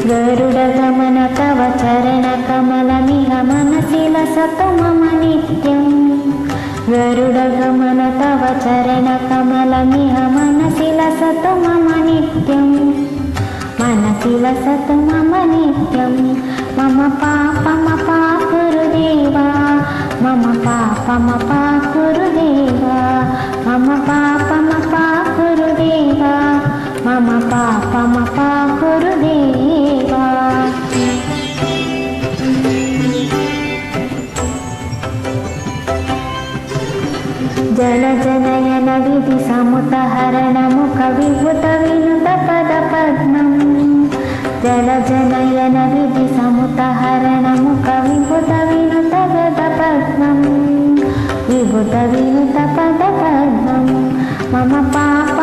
गरुडगमन तव चरणकमलमिह मनसि लसतु मम नित्यम् गरुडगमन तव चरणकमलमिह मनसि लसतु मम नित्यम् मनसि लसतु मम नित्यम् मम पापमपाकुरुदेवा मम पापमपाकुरुदेवा मम पापमपाकुरुदेवा मम पापमपाकुरुदेवा जलजनयन विधि समुतहरण मुख विभुत विनुत पद पद्मम् जलजनयन विधि समुतहरण मुख विभुत विनुत पद पद्मम् विभुत विनुत पद पद्मम् मम पाप